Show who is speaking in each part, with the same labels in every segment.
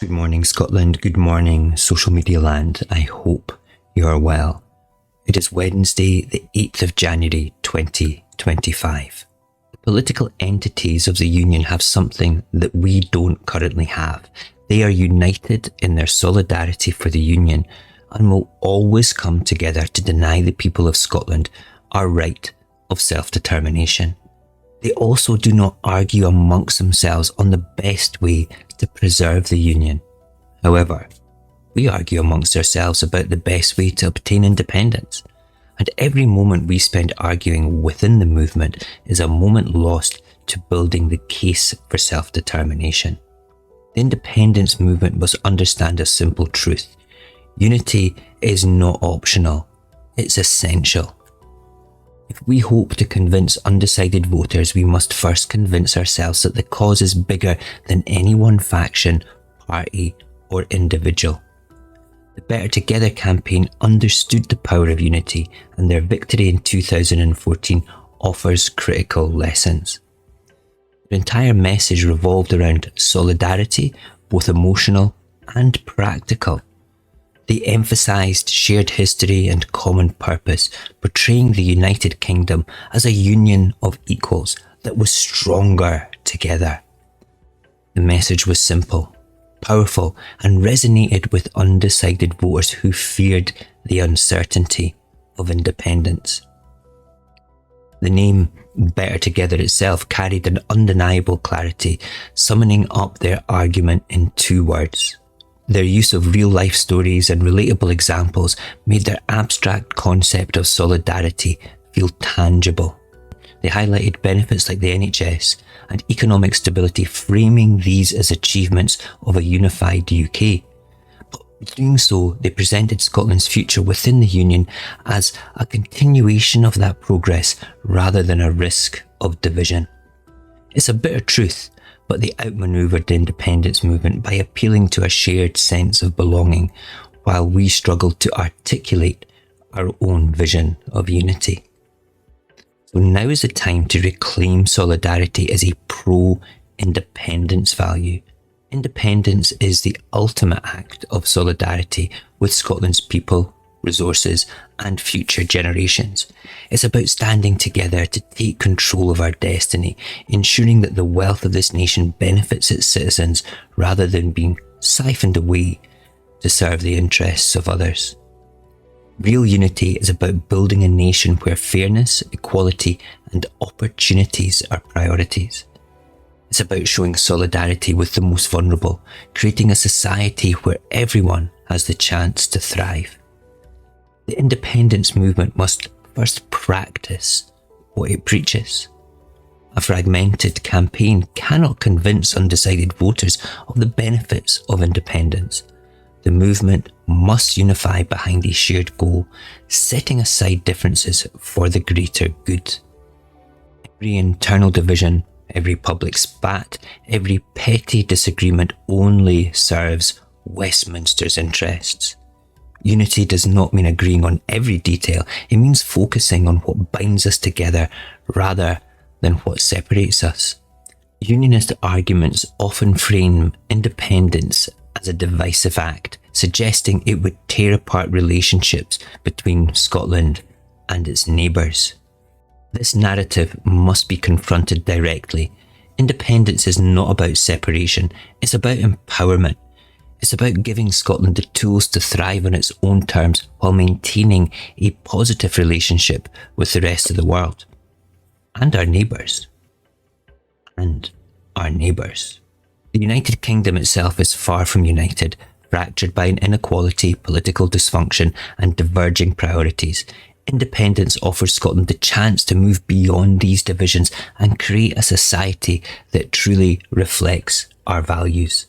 Speaker 1: Good morning, Scotland. Good morning, social media land. I hope you are well. It is Wednesday, the 8th of January 2025. The political entities of the Union have something that we don't currently have. They are united in their solidarity for the Union and will always come together to deny the people of Scotland our right of self-determination. They also do not argue amongst themselves on the best way to preserve the Union. However, we argue amongst ourselves about the best way to obtain independence, and every moment we spend arguing within the movement is a moment lost to building the case for self-determination. The independence movement must understand a simple truth. Unity is not optional, it's essential. If we hope to convince undecided voters, we must first convince ourselves that the cause is bigger than any one faction, party, or individual. The Better Together campaign understood the power of unity, and their victory in 2014 offers critical lessons. Their entire message revolved around solidarity, both emotional and practical. They emphasised shared history and common purpose, portraying the United Kingdom as a union of equals that was stronger together. The message was simple, powerful, and resonated with undecided voters who feared the uncertainty of independence. The name Better Together itself carried an undeniable clarity, summoning up their argument in 2 words. Their use of real-life stories and relatable examples made their abstract concept of solidarity feel tangible. They highlighted benefits like the NHS and economic stability, framing these as achievements of a unified UK. But doing so, they presented Scotland's future within the Union as a continuation of that progress rather than a risk of division. It's a bitter truth, but they outmanoeuvred the independence movement by appealing to a shared sense of belonging, while we struggled to articulate our own vision of unity. So now is the time to reclaim solidarity as a pro-independence value. Independence is the ultimate act of solidarity with Scotland's people, resources, and future generations. It's about standing together to take control of our destiny, ensuring that the wealth of this nation benefits its citizens rather than being siphoned away to serve the interests of others. Real unity is about building a nation where fairness, equality, and opportunities are priorities. It's about showing solidarity with the most vulnerable, creating a society where everyone has the chance to thrive. The independence movement must first practice what it preaches. A fragmented campaign cannot convince undecided voters of the benefits of independence. The movement must unify behind a shared goal, setting aside differences for the greater good. Every internal division, every public spat, every petty disagreement only serves Westminster's interests. Unity does not mean agreeing on every detail. It means focusing on what binds us together rather than what separates us. Unionist arguments often frame independence as a divisive act, suggesting it would tear apart relationships between Scotland and its neighbours. This narrative must be confronted directly. Independence is not about separation, it's about empowerment. It's about giving Scotland the tools to thrive on its own terms while maintaining a positive relationship with the rest of the world. And our neighbours. The United Kingdom itself is far from united, fractured by an inequality, political dysfunction, and diverging priorities. Independence offers Scotland the chance to move beyond these divisions and create a society that truly reflects our values.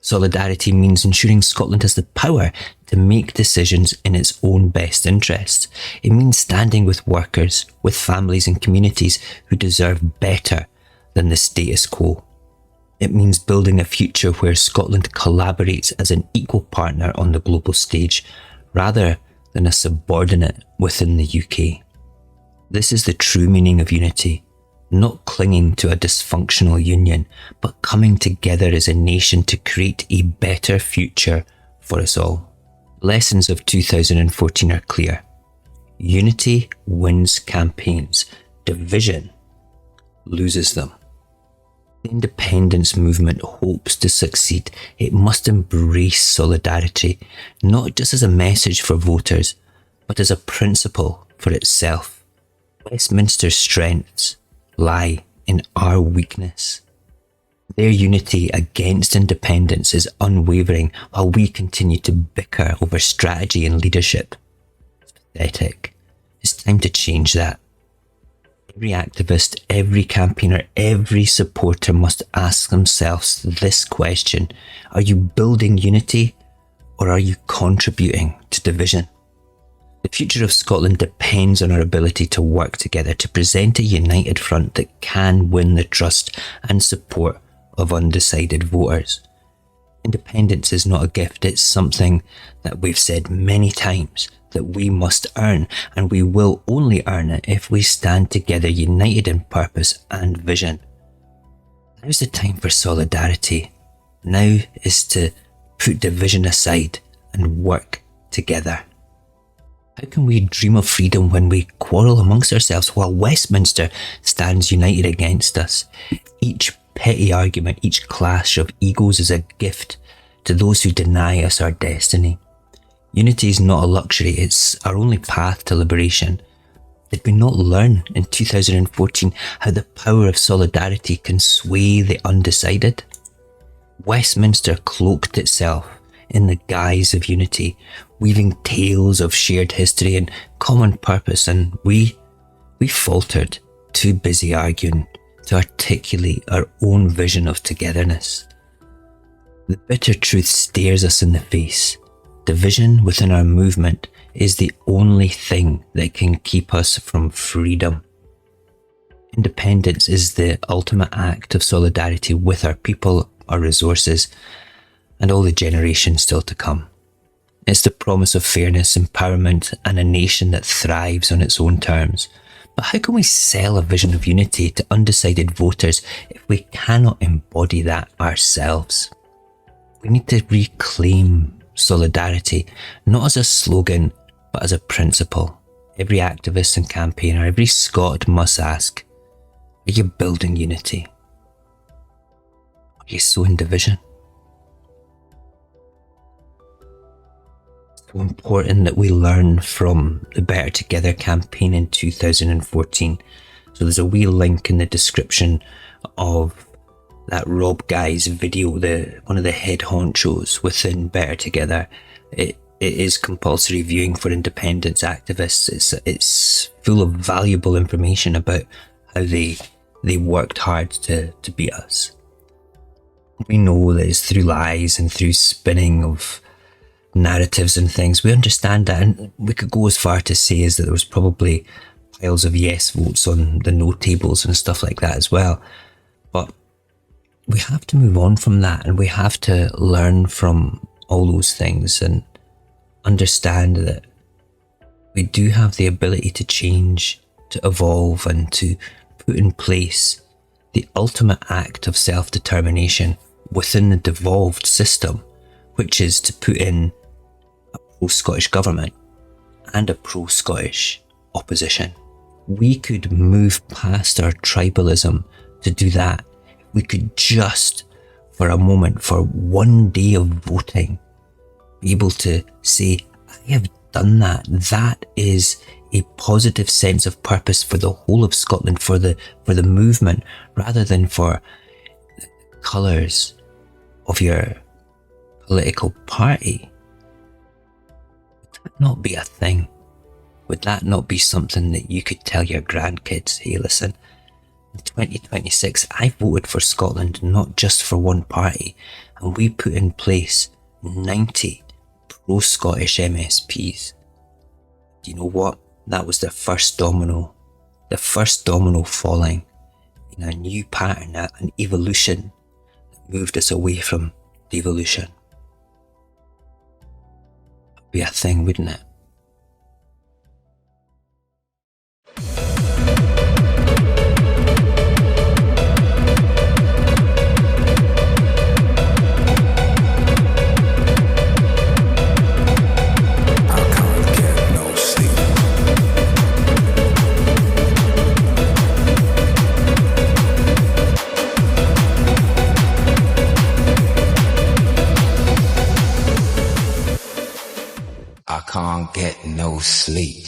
Speaker 1: Solidarity means ensuring Scotland has the power to make decisions in its own best interests. It means standing with workers, with families and communities who deserve better than the status quo. It means building a future where Scotland collaborates as an equal partner on the global stage, rather than a subordinate within the UK. This is the true meaning of unity, not clinging to a dysfunctional union, but coming together as a nation to create a better future for us all. Lessons of 2014 are clear. Unity wins campaigns. Division loses them. The independence movement hopes to succeed. It must embrace solidarity, not just as a message for voters, but as a principle for itself. Westminster's strengths lie in our weakness. Their unity against independence is unwavering while we continue to bicker over strategy and leadership. It's pathetic. It's time to change that. Every activist, every campaigner, every supporter must ask themselves this question. Are you building unity or are you contributing to division? The future of Scotland depends on our ability to work together to present a united front that can win the trust and support of undecided voters. Independence is not a gift, it's something that we've said many times that we must earn, and we will only earn it if we stand together united in purpose and vision. Now's the time for solidarity. Now is to put division aside and work together. How can we dream of freedom when we quarrel amongst ourselves while Westminster stands united against us? Each petty argument, each clash of egos is a gift to those who deny us our destiny. Unity is not a luxury, it's our only path to liberation. Did we not learn in 2014 how the power of solidarity can sway the undecided? Westminster cloaked itself in the guise of unity, weaving tales of shared history and common purpose, and we faltered, too busy arguing to articulate our own vision of togetherness. The bitter truth stares us in the face. Division within our movement is the only thing that can keep us from freedom. Independence is the ultimate act of solidarity with our people, our resources, and all the generations still to come. It's the promise of fairness, empowerment, and a nation that thrives on its own terms. But how can we sell a vision of unity to undecided voters if we cannot embody that ourselves? We need to reclaim solidarity, not as a slogan, but as a principle. Every activist and campaigner, every Scot must ask, are you building unity? Are you sowing division? It's so important that we learn from the Better Together campaign in 2014. So there's a wee link in the description of that Rob guy's video, one of the head honchos within Better Together. It is compulsory viewing for independence activists. It's full of valuable information about how they worked hard to beat us. We know that it's through lies and through spinning of narratives and things. We understand that, and we could go as far to say is that there was probably piles of yes votes on the no tables and stuff like that as well. But we have to move on from that, and we have to learn from all those things and understand that we do have the ability to change, to evolve, and to put in place the ultimate act of self-determination within the devolved system, which is to put in a pro-Scottish government and a pro-Scottish opposition. We could move past our tribalism to do that. We could just, for a moment, for one day of voting, be able to say, I have done that. That is a positive sense of purpose for the whole of Scotland, for the movement, rather than for the colours of your political party. Would that not be a thing? Would that not be something that you could tell your grandkids, hey listen, in 2026, I voted for Scotland, not just for one party, and we put in place 90 pro-Scottish MSPs. Do you know what? That was the first domino falling in a new pattern, an evolution that moved us away from devolution. That'd be a thing, wouldn't it?
Speaker 2: can't get no sleep.